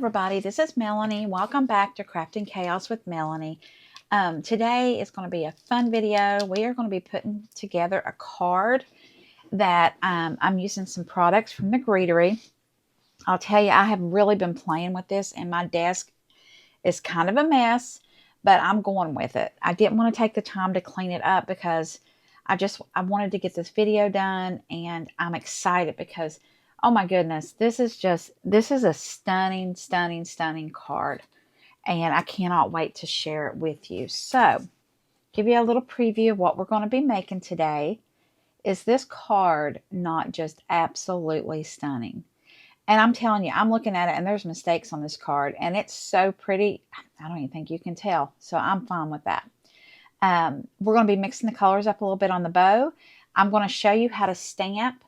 everybody, this is Melanie. Welcome back to Crafting Chaos with Melanie. Today is going to be a fun video. We are going to be putting together a card that I'm using some products from the Greetry. I'll tell you, I have really been playing with this and my desk is kind of a mess, but I'm going with it. I didn't want to take the time to clean it up because I wanted to get this video done, and I'm excited because oh my goodness, this is a stunning, stunning, stunning card. And I cannot wait to share it with you. So, give you a little preview of what we're going to be making today. Is this card not just absolutely stunning? And I'm telling you, I'm looking at it and there's mistakes on this card. And it's so pretty, I don't even think you can tell. So, I'm fine with that. We're going to be mixing the colors up a little bit on the bow. I'm going to show you how to stamp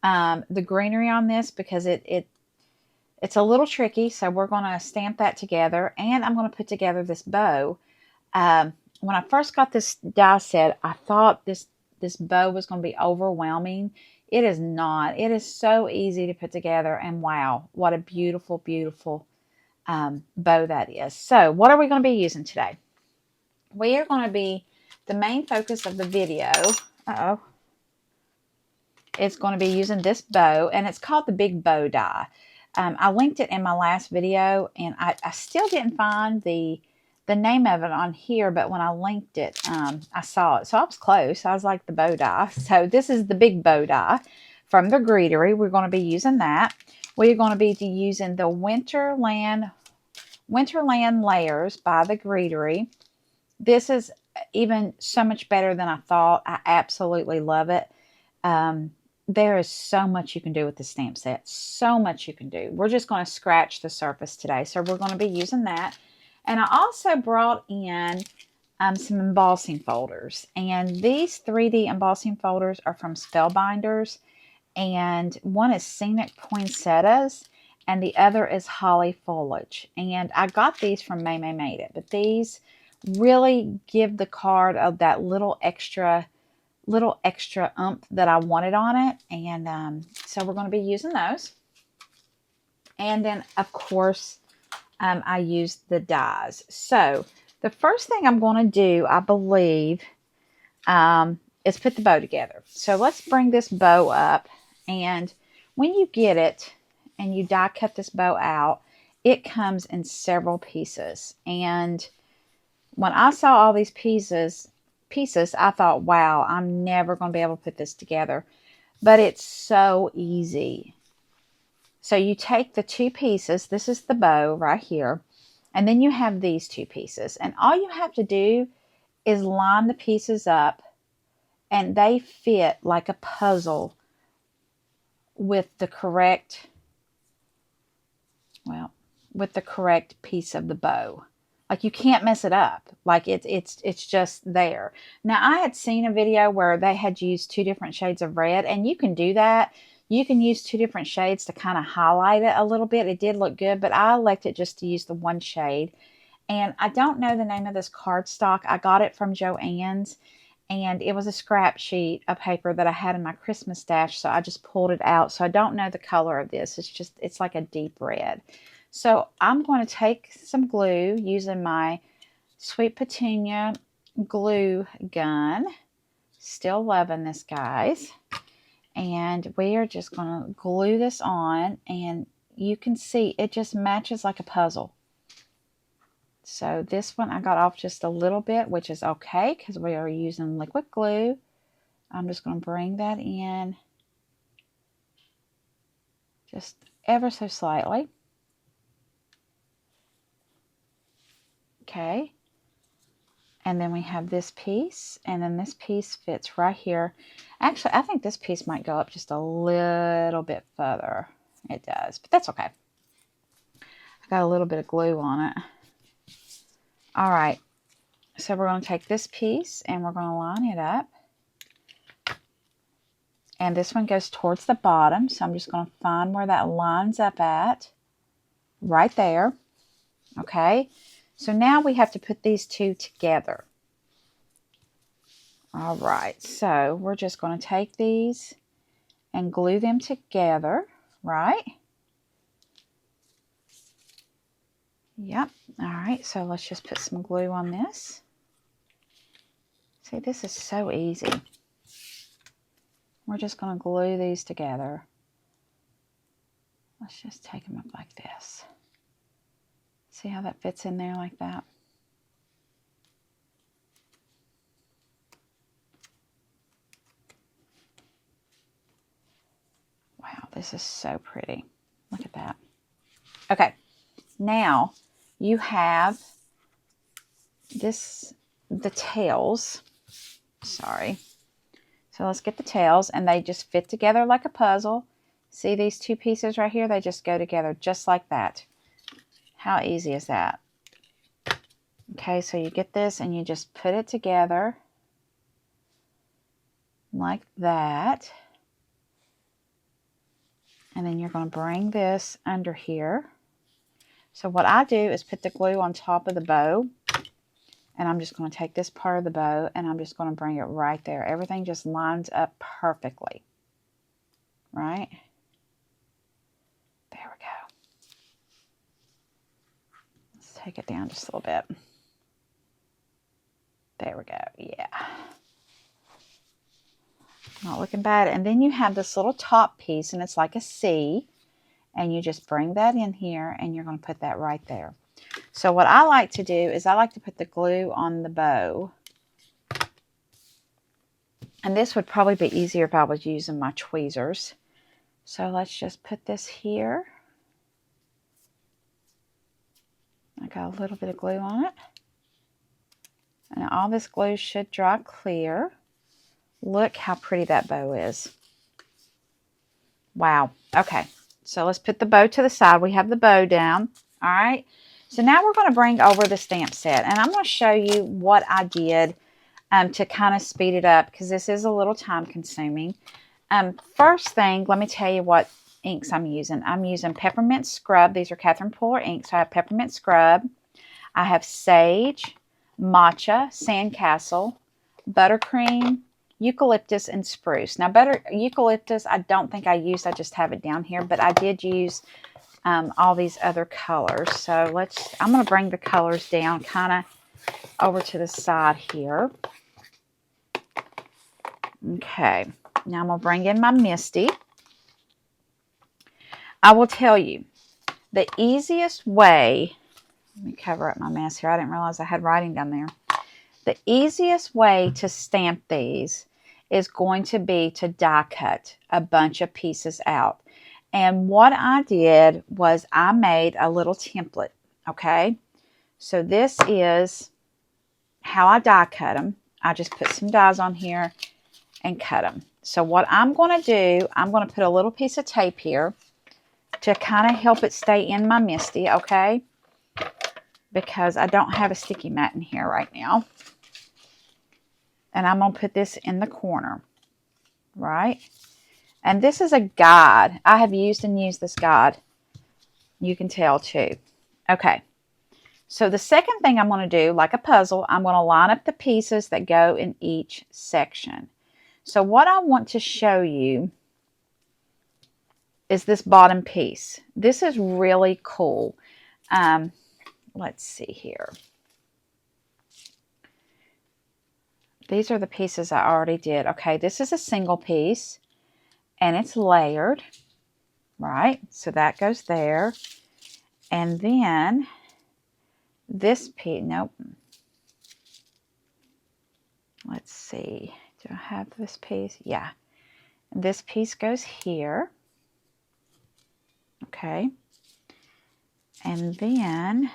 the greenery on this because it's a little tricky. So we're going to stamp that together, and I'm going to put together this bow. When I first got this die set, I thought this bow was going to be overwhelming. It is not. It is so easy to put together, and wow, what a beautiful, beautiful bow that is. So what are we going to be using today? We are going to be, the main focus of the video, it's going to be using this bow, and it's called the Big Bow Die. I linked it in my last video, and I still didn't find the name of it on here, but when I linked it, I saw it. So I was close. I was like the bow die. So this is the Big Bow Die from the Greetry. We're going to be using that. We're going to be using the Winterland Layers by the Greetry. This is even so much better than I thought. I absolutely love it. There is so much you can do with the stamp set. So much you can do. We're just going to scratch the surface today. So we're going to be using that. And I also brought in some embossing folders. And these 3D embossing folders are from Spellbinders. And one is Scenic Poinsettias. And the other is Holly Foliage. And I got these from May Made It. But these really give the card that little extra oomph that I wanted on it. And so we're going to be using those. And then, of course, I used the dies. So the first thing I'm going to do, I believe, is put the bow together. So let's bring this bow up. And when you get it and you die cut this bow out, it comes in several pieces. And when I saw all these pieces, I thought, wow, I'm never going to be able to put this together. But it's so easy. So you take the two pieces. This is the bow right here. And then you have these two pieces. And all you have to do is line the pieces up. And they fit like a puzzle with the correct, piece of the bow. Like, you can't mess it up. Like, it's just there. Now, I had seen a video where they had used 2 different shades of red, and you can do that. You can use 2 different shades to kind of highlight it a little bit. It did look good, but I elected just to use the one shade. And I don't know the name of this cardstock. I got it from Joann's, and it was a scrap sheet of paper that I had in my Christmas stash, so I just pulled it out. So I don't know the color of this. It's like a deep red. So I'm going to take some glue using my Sweet Petunia glue gun. Still loving this, guys. And we are just going to glue this on. And you can see it just matches like a puzzle. So this one I got off just a little bit, which is okay because we are using liquid glue. I'm just going to bring that in just ever so slightly. Okay, and then we have this piece, and then this piece fits right here. Actually, I think this piece might go up just a little bit further. It does, but that's okay. I got a little bit of glue on it. All right, so we're going to take this piece, and we're going to line it up. And this one goes towards the bottom, so I'm just going to find where that lines up at. Right there. Okay. So now we have to put these two together. All right, so we're just going to take these and glue them together, right? Yep. All right, so let's just put some glue on this. See, this is so easy. We're just going to glue these together. Let's just take them up like this. See how that fits in there like that? Wow, this is so pretty. Look at that. Okay, now you have the tails. Sorry. So let's get the tails, and they just fit together like a puzzle. See these two pieces right here? They just go together just like that. How easy is that? Okay, so you get this and you just put it together like that. And then you're going to bring this under here. So what I do is put the glue on top of the bow. And I'm just going to take this part of the bow and I'm just going to bring it right there. Everything just lines up perfectly. Right? There we go. Let's take it down just a little bit. There we go. Yeah. Not looking bad. And then you have this little top piece and it's like a C. And you just bring that in here and you're going to put that right there. So what I like to do is I like to put the glue on the bow. And this would probably be easier if I was using my tweezers. So let's just put this here. I got a little bit of glue on it. And all this glue should dry clear. Look how pretty that bow is. Wow. Okay. So let's put the bow to the side. We have the bow down. All right. So now we're going to bring over the stamp set. And I'm going to show you what I did to kind of speed it up because this is a little time consuming. First thing, let me tell you what inks I'm using. I'm using Peppermint Scrub. These are Catherine Puller inks. So I have Peppermint Scrub. I have Sage, Matcha, Sandcastle, Buttercream, Eucalyptus, and Spruce. Now, Eucalyptus, I don't think I used. I just have it down here. But I did use all these other colors. So I'm going to bring the colors down kind of over to the side here. Okay. Now I'm going to bring in my Misty. I will tell you, the easiest way, let me cover up my mess here. I didn't realize I had writing down there. The easiest way to stamp these is going to be to die cut a bunch of pieces out. And what I did was I made a little template, okay? So this is how I die cut them. I just put some dies on here and cut them. So what I'm going to do, I'm going to put a little piece of tape here to kind of help it stay in my Misty, okay? Because I don't have a sticky mat in here right now. And I'm going to put this in the corner, right? And this is a guide. I have used this guide. You can tell too. Okay. So the second thing I'm going to do, like a puzzle, I'm going to line up the pieces that go in each section. So what I want to show you is this bottom piece. This is really cool. Let's see here. These are the pieces I already did. Okay, this is a single piece and it's layered, right? So that goes there. And then this piece, nope. Let's see. Do I have this piece? Yeah. And this piece goes here. Okay. And then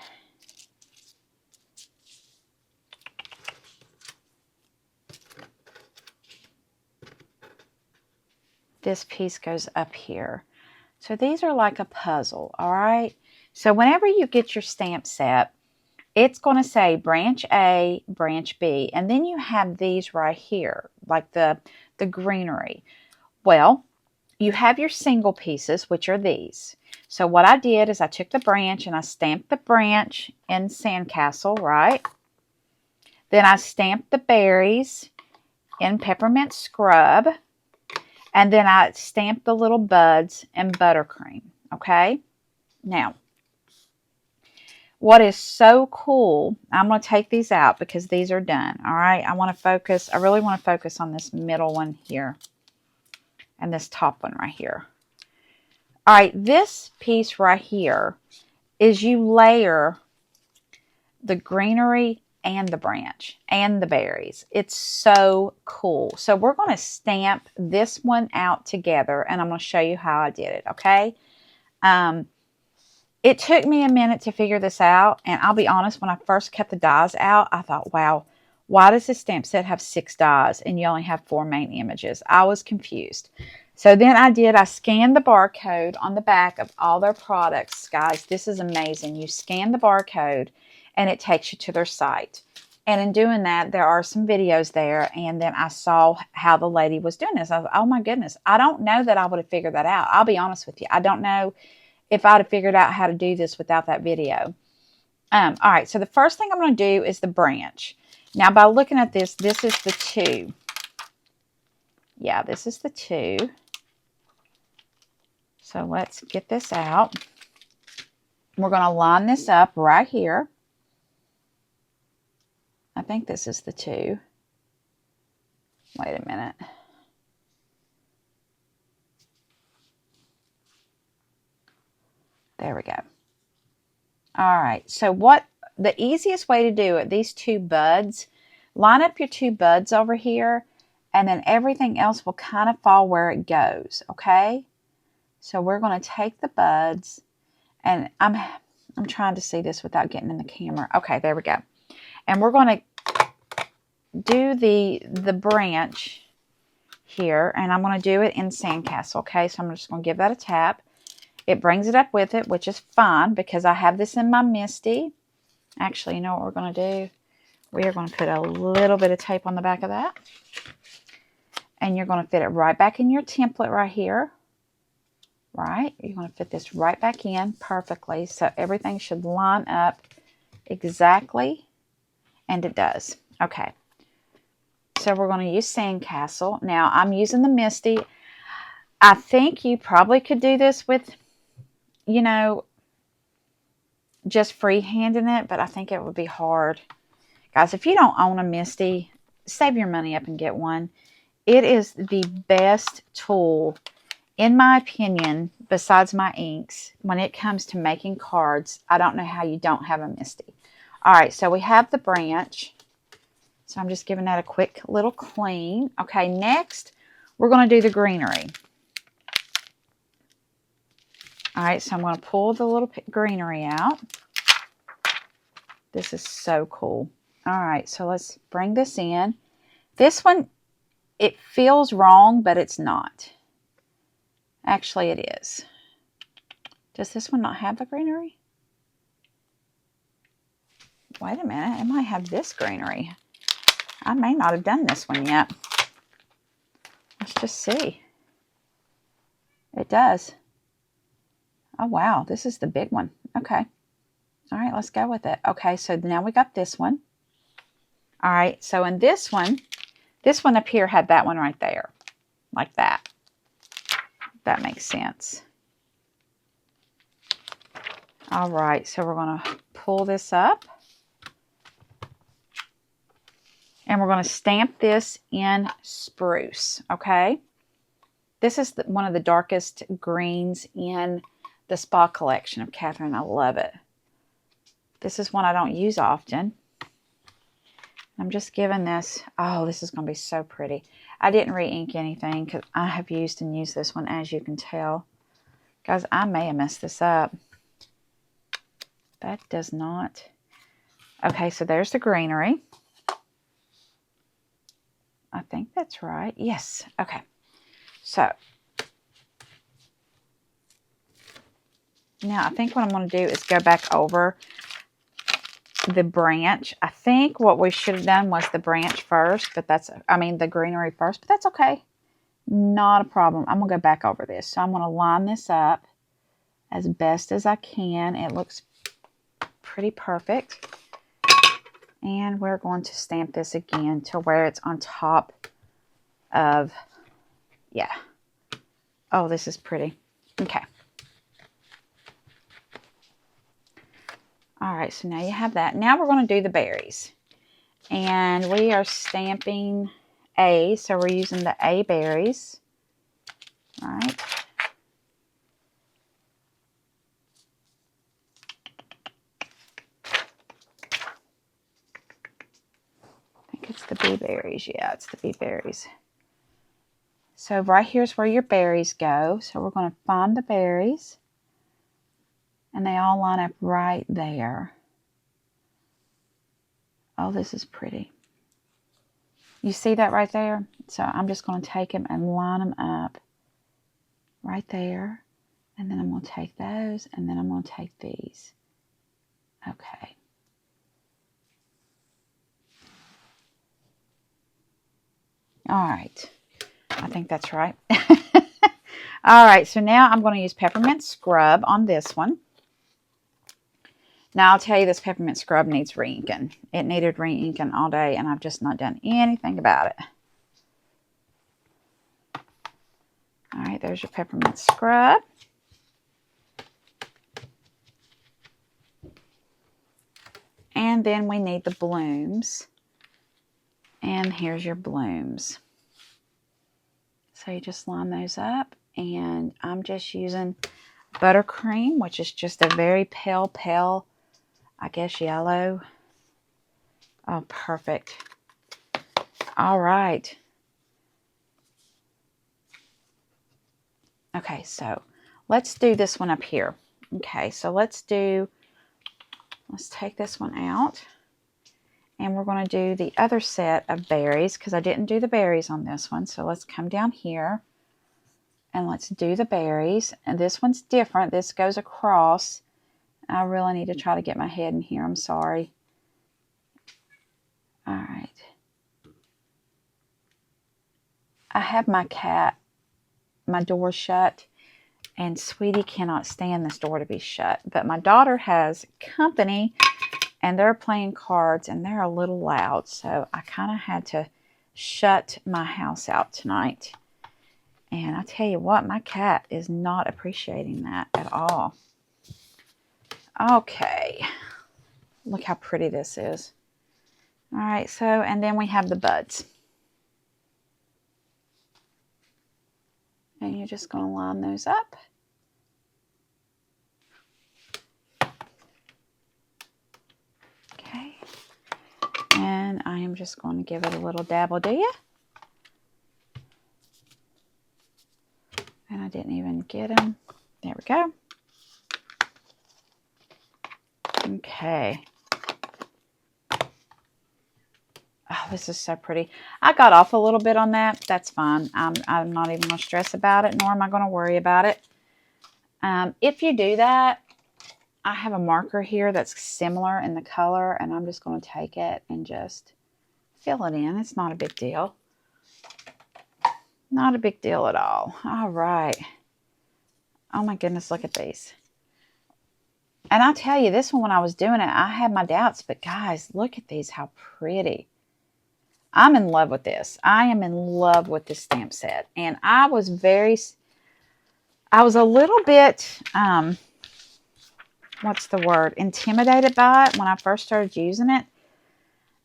this piece goes up here. So these are like a puzzle, all right? So whenever you get your stamp set, it's going to say branch A, branch B, and then you have these right here, like the greenery. Well, you have your single pieces, which are these. So what I did is I took the branch and I stamped the branch in Sandcastle, right? Then I stamped the berries in Peppermint Scrub. And then I stamped the little buds in Buttercream, okay? Now, what is so cool, I'm going to take these out because these are done. All right. I really want to focus on this middle one here and this top one right here. All right. This piece right here is you layer the greenery and the branch and the berries. It's so cool. So we're going to stamp this one out together, and I'm going to show you how I did it. Okay. It took me a minute to figure this out, and I'll be honest, when I first cut the dies out, I thought, wow, why does this stamp set have 6 dies and you only have 4 main images? I was confused. So then I scanned the barcode on the back of all their products. Guys, this is amazing. You scan the barcode, and it takes you to their site. And in doing that, there are some videos there, and then I saw how the lady was doing this. I was like, oh my goodness, I don't know that I would have figured that out. I'll be honest with you. I don't know if I'd have figured out how to do this without that video. All right, so the first thing I'm going to do is the branch. Now, by looking at this, this is the 2. Yeah, this is the 2. So let's get this out. We're going to line this up right here. I think this is the 2. Wait a minute. There we go. All right, so the easiest way to do it, these 2 buds, line up your 2 buds over here, and then everything else will kind of fall where it goes, okay? So we're going to take the buds, and I'm trying to see this without getting in the camera. Okay, there we go. And we're going to do the branch here, and I'm going to do it in Sandcastle, okay? So I'm just going to give that a tap. It brings it up with it, which is fine because I have this in my Misty. Actually, you know what we're going to do? We are going to put a little bit of tape on the back of that. And you're going to fit it right back in your template right here. Right? You're going to fit this right back in perfectly. So everything should line up exactly. And it does. Okay. So we're going to use Sandcastle. Now, I'm using the Misty. I think you probably could do this with, you know, just freehanding it, but I think it would be hard. Guys, if you don't own a Misty, save your money up and get one. It is the best tool, in my opinion, besides my inks, when it comes to making cards. I don't know how you don't have a Misty. All right, so we have the branch. So I'm just giving that a quick little clean. Okay, next, we're going to do the greenery. All right, so I'm going to pull the little greenery out. This is so cool. All right, so let's bring this in. This one, it feels wrong, but it's not. Actually, it is. Does this one not have the greenery? Wait a minute, it might have this greenery. I may not have done this one yet. Let's just see. It does. Oh, wow. This is the big one. Okay. All right, let's go with it. Okay, so now we got this one. All right, so in this one up here had that one right there. Like that. That makes sense. All right, so we're going to pull this up. And we're going to stamp this in spruce, okay? This is one of the darkest greens in the Spa collection of Catherine. I love it. This is one I don't use often. I'm just giving this, oh, this is going to be so pretty. I didn't re-ink anything because I have used and used this one, as you can tell. Guys, I may have messed this up. That does not. Okay, so there's the greenery. I think that's right. Yes. Okay. So now I think what I'm going to do is go back over the branch. I think what we should have done was the branch first, but the greenery first, but that's okay. Not a problem. I'm going to go back over this. So I'm going to line this up as best as I can. It looks pretty perfect. And we're going to stamp this again to where it's on top of, yeah. Oh, this is pretty. Okay. All right. right, so now you have that. Now we're going to do the berries. And we are stamping A, so we're using the A berries. Right. I think it's the B berries. Yeah, it's the B berries. So right here's where your berries go. So we're going to find the berries. And they all line up right there. Oh, this is pretty. You see that right there? So I'm just going to take them and line them up right there. And then I'm going to take those, and then I'm going to take these. Okay. All right. I think that's right. All right, so now I'm going to use peppermint scrub on this one. Now, I'll tell you, this peppermint scrub needs re-inking. It needed re-inking all day, and I've just not done anything about it. All right, there's your peppermint scrub. And then we need the blooms. And here's your blooms. So you just line those up. And I'm just using buttercream, which is just a very pale, I guess, yellow. Oh, perfect. All right. Okay, so let's do this one up here. Okay, so let's take this one out. And we're going to do the other set of berries because I didn't do the berries on this one. So let's come down here and let's do the berries. And this one's different. This goes across. I really need to try to get my head in here. I'm sorry. All right. I have my cat, my door shut, and Sweetie cannot stand this door to be shut. But my daughter has company, and they're playing cards, and they're a little loud. So I kind of had to shut my house out tonight. And I tell you what, my cat is not appreciating that at all. Okay. Look how pretty this is. All right, so, and then we have the buds. And you're just going to line those up. Okay. And I am just going to give it a little dabble, do you? And I didn't even get them. There we go. Okay. Oh, this is so pretty. I got off a little bit on that. That's fine. I'm not even going to stress about it, nor am I going to worry about it. If you do that, I have a marker here that's similar in the color, and I'm just going to take it and just fill it in. It's not a big deal. Not a big deal at all. All right. Oh my goodness, look at these. And I'll tell you, this one, when I was doing it, I had my doubts, but guys, look at these, how pretty. I'm in love with this. I am in love with this stamp set. And I was a little bit, what's the word, intimidated by it when I first started using it.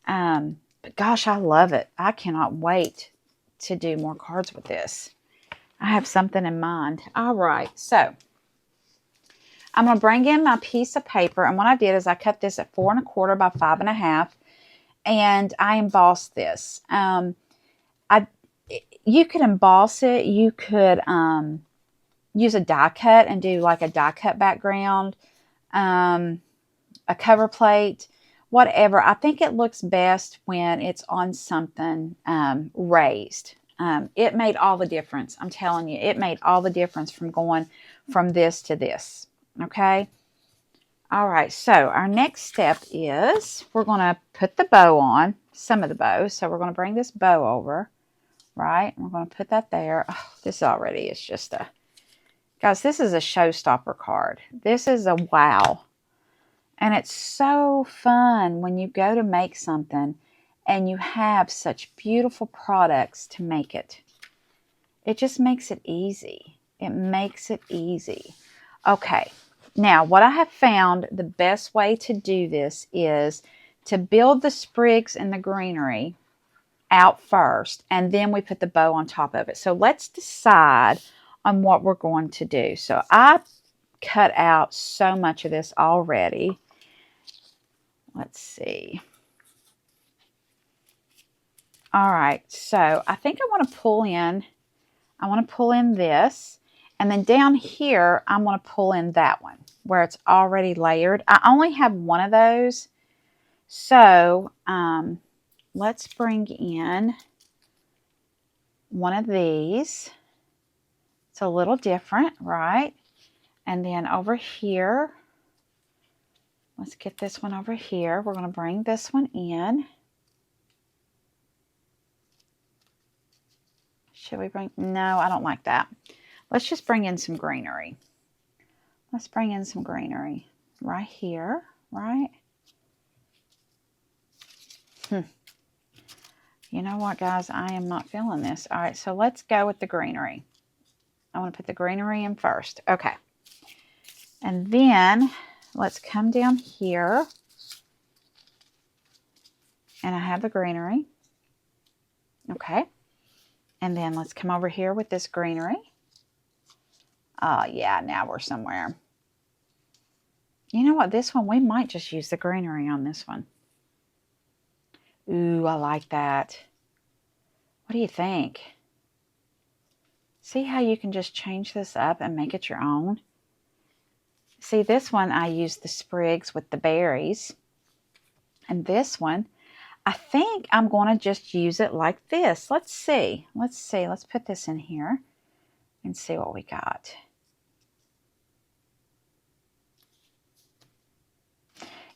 But gosh, I love it. I cannot wait to do more cards with this. I have something in mind. All right, so I'm going to bring in my piece of paper. And what I did is I cut this at 4 1/4 by 5 1/2. And I embossed this. You could emboss it. You could use a die cut and do like a die cut background, a cover plate, whatever. I think it looks best when it's on something raised. It made all the difference. I'm telling you, it made all the difference from going from this to this. Okay. All right. So our next step is we're going to put the bow on, some of the bow. So we're going to bring this bow over, right? And we're going to put that there. Oh, this already is just guys, this is a showstopper card. This is a wow. And it's so fun when you go to make something and you have such beautiful products to make it. It just makes it easy. It makes it easy. Okay, Now, what I have found the best way to do this is to build the sprigs and the greenery out first, and then we put the bow on top of it. So let's decide on what we're going to do. So I cut out so much of this already. Let's see. All right, so I think I want to pull in this, and then down here, I'm going to pull in that one where it's already layered. I only have one of those. So let's bring in one of these. It's a little different, right? And then over here, let's get this one over here. We're going to bring this one in. Should we bring? No, I don't like that. Let's just bring in some greenery. Let's bring in some greenery right here, right? You know what, guys? I am not feeling this. All right, so let's go with the greenery. I want to put the greenery in first. Okay. And then let's come down here. And I have the greenery. Okay. And then let's come over here with this greenery. Oh, yeah, now we're somewhere. You know what? This one, we might just use the greenery on this one. Ooh, I like that. What do you think? See how you can just change this up and make it your own? See, this one, I used the sprigs with the berries. And this one, I think I'm going to just use it like this. Let's see. Let's see. Let's put this in here and see what we got.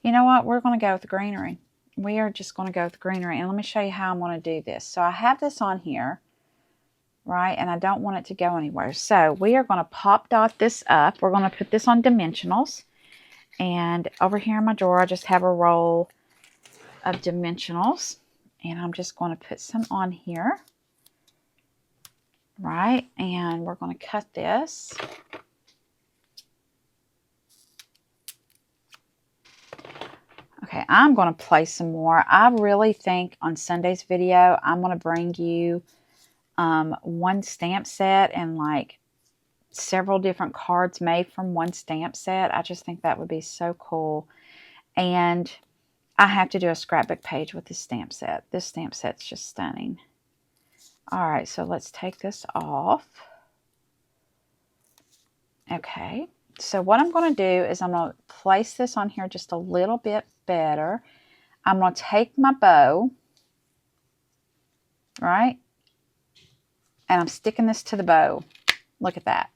You know what? We're going to go with the greenery. We are just going to go with the greenery. And let me show you how I'm going to do this. So I have this on here, right? And I don't want it to go anywhere. So we are going to pop dot this up. We're going to put this on dimensionals. And over here in my drawer, I just have a roll of dimensionals. And I'm just going to put some on here, right? And we're going to cut this. Okay, I'm going to play some more. I really think on Sunday's video, I'm going to bring you one stamp set and like several different cards made from one stamp set. I just think that would be so cool. And I have to do a scrapbook page with this stamp set. This stamp set's just stunning. All right, so let's take this off. Okay, so what I'm going to do is I'm going to place this on here just a little bit better. I'm going to take my bow, right? And I'm sticking this to the bow. Look at that.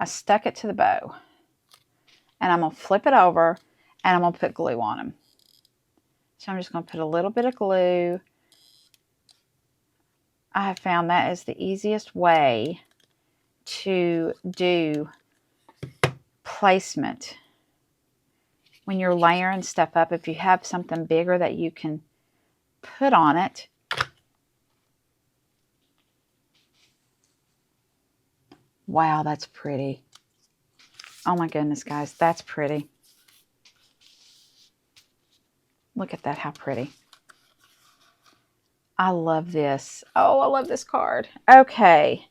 I stuck it to the bow. And I'm going to flip it over and I'm going to put glue on them. So I'm just going to put a little bit of glue. I have found that is the easiest way to do placement. When you're layering stuff up, if you have something bigger that you can put on it. Wow, that's pretty. Oh my goodness, guys, that's pretty. Look at that, how pretty. I love this. Oh, I love this card. Okay,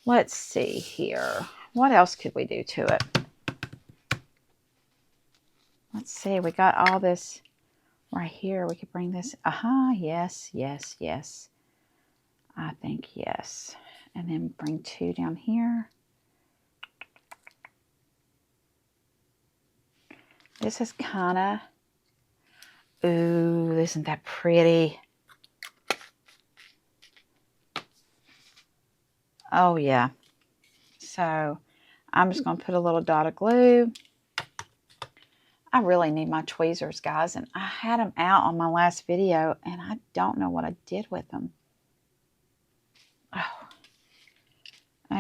let's see here. What else could we do to it? Let's see, we got all this right here. We could bring this. Aha, yes, yes, yes. I think yes. And then bring two down here. This is kind of, ooh, isn't that pretty? Oh, yeah. So I'm just going to put a little dot of glue. I really need my tweezers, guys, and I had them out on my last video, and I don't know what I did with them. Oh,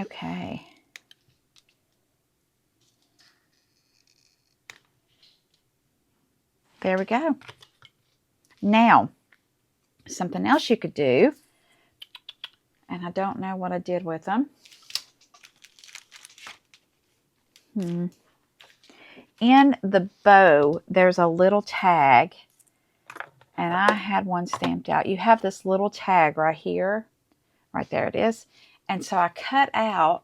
okay. There we go. Now, something else you could do, and I don't know what I did with them. in the bow, there's a little tag, and I had one stamped out. You have this little tag right here. Right there it is. And so I cut out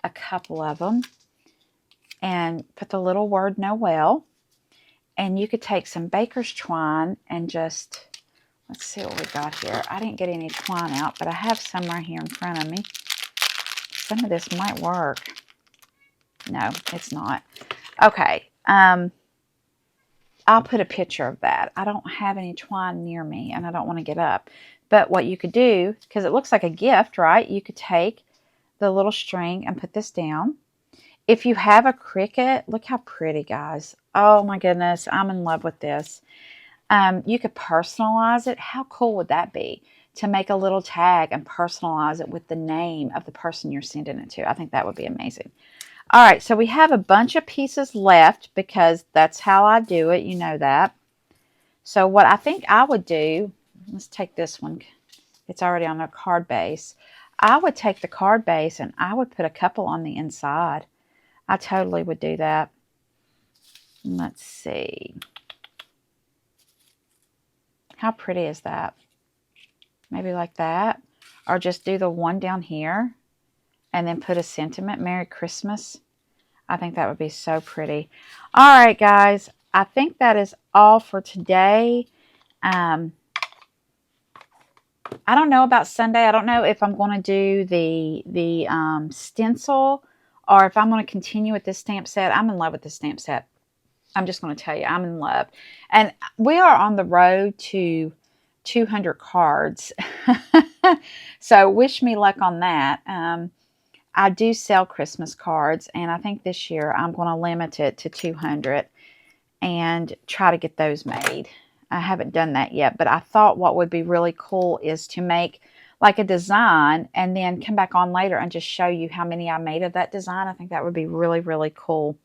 a couple of them and put the little word Noel. And you could take some baker's twine and just, let's see what we got here. I didn't get any twine out, but I have some right here in front of me. Some of this might work. No, it's not. Okay. I'll put a picture of that. I don't have any twine near me, and I don't want to get up. But what you could do, because it looks like a gift, right? You could take the little string and put this down. If you have a cricket, look how pretty, guys. Oh my goodness, I'm in love with this. You could personalize it. How cool would that be to make a little tag and personalize it with the name of the person you're sending it to? I think that would be amazing. All right, so we have a bunch of pieces left because that's how I do it. You know that. So what I think I would do, let's take this one. It's already on a card base. I would take the card base and I would put a couple on the inside. I totally would do that. Let's see. How pretty is that? Maybe like that. Or just do the one down here and then put a sentiment, Merry Christmas. I think that would be so pretty. All right, guys. I think that is all for today. I don't know about Sunday. I don't know if I'm going to do the stencil or if I'm going to continue with this stamp set. I'm in love with this stamp set. I'm just going to tell you, I'm in love. And we are on the road to 200 cards. So wish me luck on that. I do sell Christmas cards, and I think this year I'm going to limit it to 200 and try to get those made. I haven't done that yet, but I thought what would be really cool is to make like a design and then come back on later and just show you how many I made of that design. I think that would be really, really cool.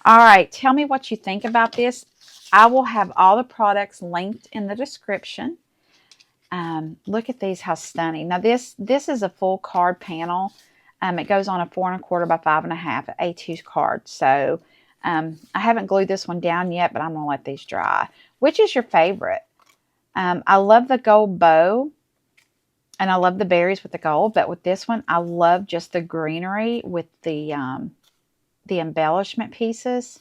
All right, tell me what you think about this. I will have all the products linked in the description. Look at these, how stunning. Now this is a full card panel. It goes on a 4 1/4 by 5 1/2 A2 card. So I haven't glued this one down yet, but I'm going to let these dry. Which is your favorite? I love the gold bow, and I love the berries with the gold. But with this one, I love just the greenery with the embellishment pieces.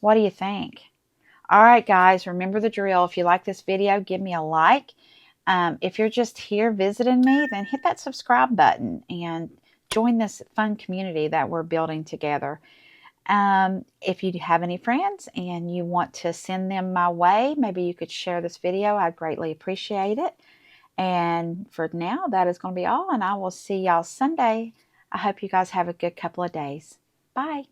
What do you think? All right, guys, remember the drill. If you like this video, give me a like. If you're just here visiting me, then hit that subscribe button and join this fun community that we're building together. If you have any friends and you want to send them my way, maybe you could share this video. I'd greatly appreciate it. And for now, that is going to be all, and I will see y'all Sunday. I hope you guys have a good couple of days. Bye.